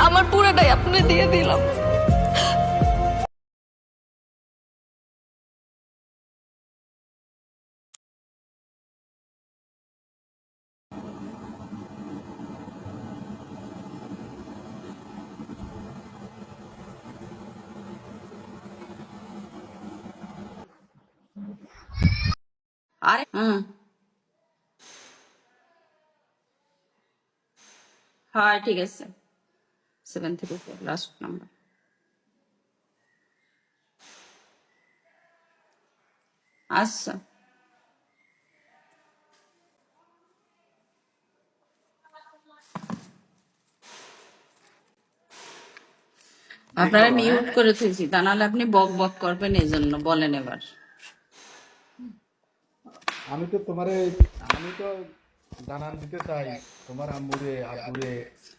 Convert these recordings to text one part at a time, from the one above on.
আমার পুরোটাই আপনি দিয়ে দিলাম। হুম, হয় ঠিক আছে। 734 লাস্ট নাম্বার। আচ্ছা, আপনারা মিউট করে থুইছি, তা নাহলে আপনি বক বক করবেন, এই জন্য বলেন এবার। আমি তো তোমারে আমি তো জানান দিতে চাই তোমার আম্মুরে আব্বুরে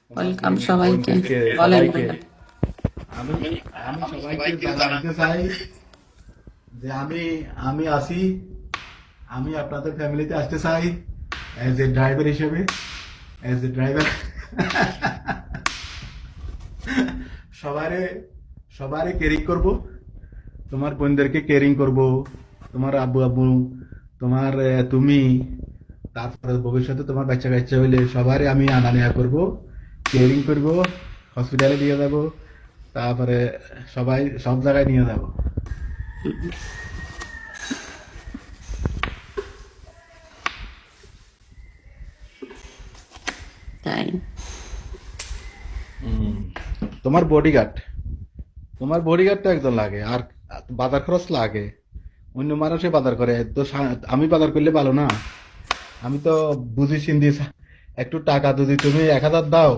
তোমার ওয়েলকাম সবাইকে, বোনদেরকে বলেন সবাইকে বলেন। আমি আমি সবাইকে জানান দিতে চাই যে আমি আমি আসি, আমি আপনাদের ফ্যামিলিতে আসতে চাই অ্যাজ এ ড্রাইভার হিসেবে, অ্যাজ এ ড্রাইভার সবারে সবারে কেয়ারিং করব, তোমার বোনদেরকে কেয়ারিং করব, তোমার আব্বু আব্বু, তোমার তুমি, তারপরে ভবিষ্যতে তোমার বাচ্চা কাচ্চা হইলে সবারই আমি আনা নেওয়া করবো, কেয়ারিং করব, হসপিটালে নিয়ে যাব, তারপরে সবাই সব জায়গায় নিয়ে যাব। তাই তোমার বডিগার্ড, তোমার বডিগার্ডটা একজন লাগে, আর বাজার খরচ লাগে, অন্য মানুষে বাজার করে তো আমি বাজার করলে ভালো না? আমি তো বুঝি সিন্দি, একটু টাকা যদি তুমি 1,000 দাও,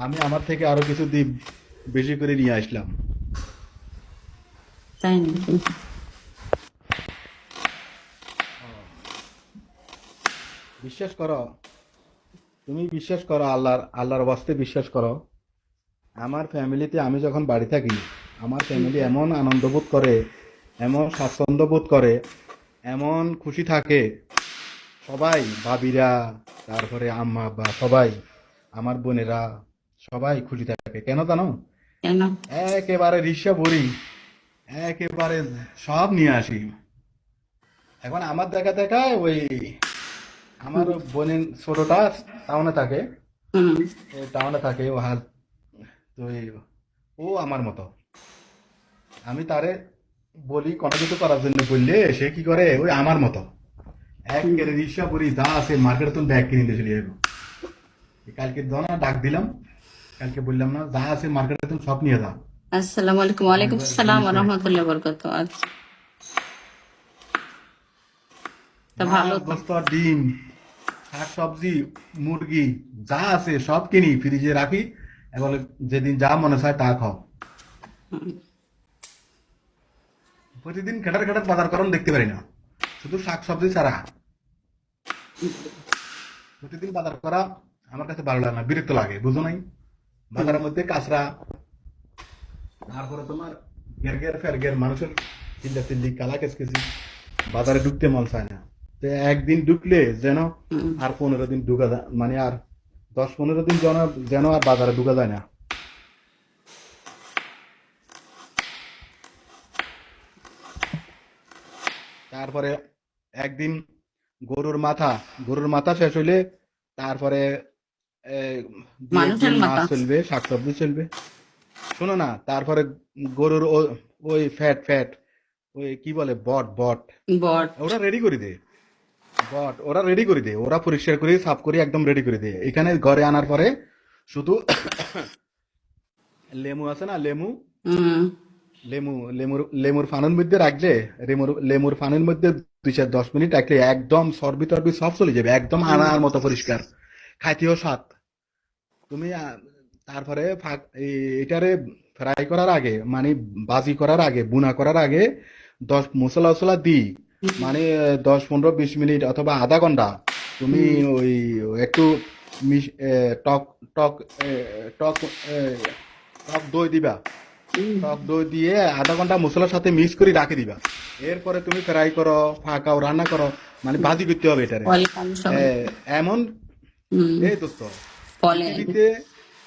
আমি আমার থেকে আরো কিছু বেশি করে নিয়ে আসলাম। তাই নাকি? বিশ্বাস করো, তুমি বিশ্বাস করো, আল্লাহর বাস্তে বিশ্বাস করো, আমার ফ্যামিলিতে আমি যখন বাড়ি থাকি, আমার ফ্যামিলি এমন আনন্দ বোধ করে, এমন স্বাচ্ছন্দ্য বোধ করে, এমন খুশি থাকে, সবাই ভাবিরা, তারপরে আম্মা আব্বা সবাই, আমার বোনেরা সবাই খুশি থাকে, কেন জানো? কেন? একেবারে রিক্সা ভরি, একেবারে সব নিয়ে আসি। এখন আমার দেখা দেখায় ওই আমার বোনের ছোটটা টাউনে থাকে, হুম, টাউনে থাকে ও হাল, তো ও আমার মতো, আমি তারে বলি কোনো কিছু করার জন্য বললে সে কি করে ওই আমার মতো, হুম। একেবারে রিক্সা ভরি যা আছে মার্কেটে তুমি ব্যাগ কিনে দিয়ে চলে যাবো। কালকে দনা ডাক দিলাম, কালকে বললাম না যা আছে মার্কেটে তুমি সব নিয়ে যাও, আসসালামু আলাইকুম। আমার ওয়ালাইকুম আসসালাম ওয়া জিনিসে রাহমাতুল্লাহি ওয়া বারাকাতুহু। আচ্ছা, তা ভালো মাছ তো। বস্তা ডিম শাক সবজি মুরগি যা আছে সব কিনি ফ্রিজে রাখি, এবং যেদিন যা মনে চায় তা খাও। প্রতিদিন খেটার খেটার বাজার করণ দেখতে পারি না, শুধু শাক সবজি ছাড়া প্রতিদিন বাজার করা আমার কাছে ভালো লাগে না, বিরক্ত লাগে, বুঝো নাই? হুম, বাজারের মধ্যে কাঁচরা, তারপরে তোমার গের গের ফের গের মানুষের চিল্লা চিল্লি কালা কেসকেসি, বাজারে ঢুকতে মন চায় না। তো একদিন ঢুকলে যেন হুম। আর 15 দিন ঢুকা যায়, মানে আর 10-15 দিন যেন যেন আর বাজারে ঢুকা যায় না। তারপরে একদিন গরুর মাথা গরুর মাথা শেষ হইলে তারপরে এ, দুই মানুষের একদিন মাছ মাথা। চলবে, শাকসবজি চলবে। শোনো না, তারপরে গরুর ওই ফ্যাট ফ্যাট, ওই কি বলে বট বট, বট। ওরা রেডি করে দে, বট ওরা রেডি করে দে, ওরা পরিষ্কার করে সাফ করে একদম রেডি করে দে, এখানে ঘরে আনার পরে শুধু লেমু আছে না, লেমু, হুম, লেমুর ফানুর মধ্যে রাখলে, লেমুর ফানুর মধ্যে 2-10 মিনিট রাখলে একদম চর্বি টর্বি সব চলে যাবে, একদম হুম। আনার মতো পরিষ্কার, খাইতেও স্বাদ। তুমি তারপরে এটারে ফ্রাই করার আগে, মানে বাজি করার আগে, বুনা করার আগে 10 মশলা টসলা দিই, মানে 10-15-20 মিনিট অথবা আধা ঘন্টা তুমি হুম, ওই একটু টক টক এ, টক এ, টক দই দিবা, হুম। টক দই দিয়ে আধা ঘন্টা মশলার সাথে মিক্স করে রাখে দিবা। এরপরে তুমি ফ্রাই করো, ফাঁকাও, রান্না করো, মানে ভাজি করতে হবে এটারে। ওয়েলকাম এ, সবাইকে। এমন হুম, এই দোস্ত বলেন। পৃথিবীতে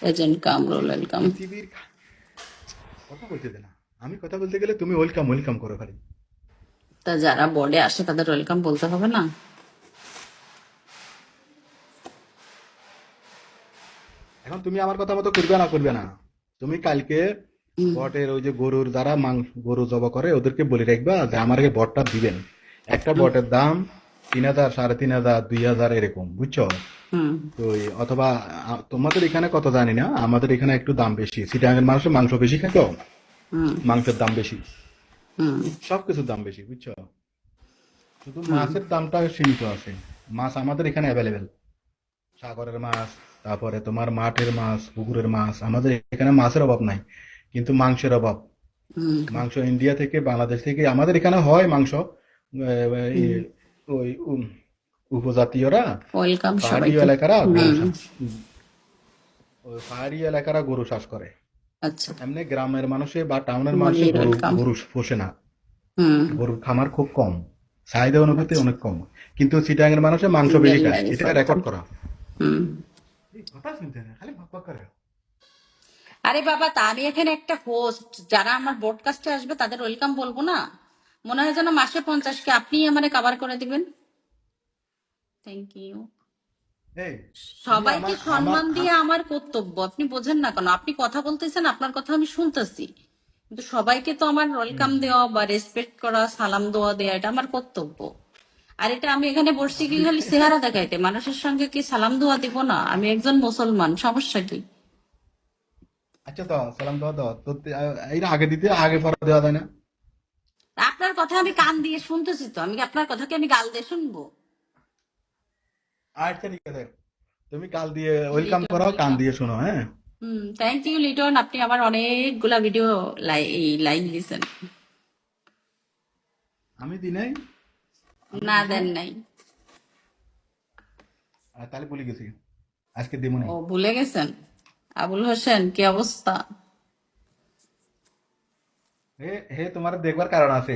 এজেন্ট কামরুল ওয়েলকাম। পৃথিবীর কথা বলতে দে না, আমি কথা বলতে গেলে তুমি ওয়েলকাম ওয়েলকাম করো খালি। তা যারা বোর্ডে আসে তাদের ওয়েলকাম বলতে হবে না? এখন তুমি আমার কথা মতো করবে না, তুমি কালকে বটের ওই যে গরুর যারা গরু জবা করে ওদেরকে বলে রাখবা যে আমাকে বটটা দিবেন। একটা বটের দাম 3,000, 3,500, 2,000 এরকম, বুঝছো? হুম তো অথবা তোমাদের এখানে কত জানি না, আমাদের এখানে একটু দাম বেশি, সিটাঙ্গের মানুষের মাংস বেশি খায় তো, হুম মাংসের দাম বেশি, হুম সবকিছুর দাম বেশি, বুঝছো? শুধু মাছের দামটা সীমিত আছে। মাছ আমাদের এখানে অ্যাভেলেবেল, সাগরের মাছ, তারপরে তোমার মাঠের মাছ, পুকুরের মাছ, আমাদের এখানে মাছের অভাব নাই, কিন্তু মাংসের অভাব। হুম মাংস ইন্ডিয়া থেকে, বাংলাদেশ থেকে আমাদের এখানে হয় মাংস। হুম। ওই উপজাতীয়রা, ওয়েলকাম পাহাড়ি সবাইকে। এলাকারা গরু হুম। ওই পাহাড়ি এলাকারা গরু চাষ করে। আচ্ছা। এমনি গ্রামের মানুষে বা টাউনের মানুষে মনির গরু ওয়েলকাম। গরু পোষে না, হুম। গরুর খামার খুব কম, চাহিদা অনুপাতে আচ্ছা। অনেক কম। কিন্তু চিটাগাংয়ের মানুষে মাংস বেশি ইন্ডিয়ান খায়, লাইফ এটা ওয়েলকাম। রেকর্ড করা। হুম। এই কথা শুনতে না, খালি বকবক করে। আরে বাবা, তা আমি এখানে একটা হোস্ট, যারা আমার ব্রডকাস্টে আসবে তাদের ওয়েলকাম বলবো না? মনে হয় যেন মাসে 50কে আপনিই আমারে কভার করে দিবেন। Thank you. এই তুমি সবাইকে আমার আমার সম্মান দিয়ে আমার কর্তব্য, আপনি বোঝেন না কেন? আপনি কথা বলতেছেন, আপনার কথা আমি শুনতেছি, কিন্তু সবাইকে তো আমার ওয়েলকাম দেওয়া বা রেসপেক্ট করা, সালাম দেওয়া দেয়া, এটা আমার কর্তব্য। আর এটা আমি এখানে বসছি কি খালি চেহারা দেখাইতে? মানুষের সঙ্গে কি সালাম দোয়া দিব না? আমি একজন মুসলমান, সমস্যা কি? আচ্ছা, তো সালাম দেওয়া দাও তো, এর আগে দিতে, আগে পরে দেওয়া যায় না? আপনার কথা আমি কান দিয়ে শুনতেছি, তো আমি কি আপনার কথা কি আমি গাল দিয়ে শুনবো? আচ্ছা ঠিক আছে, তুমি কাল দিয়ে ওয়েলকাম লিটন করো, কান ওয়েলকাম। দিয়ে শোনো, হ্যাঁ? থ্যাংক ইউ লিটন, আপনি আমার অনেকগুলা ভিডিও লাইক দিছেন। আমি দিই নাই? আমি না, দিই দেন নাই? নাই। তাহলে ভুলে গেছি, আজকে দিমনি। ও, ভুলে গেছেন? আবুল হোসেন, কি অবস্থা? হে হে, তোমার দেখবার কারণ আছে।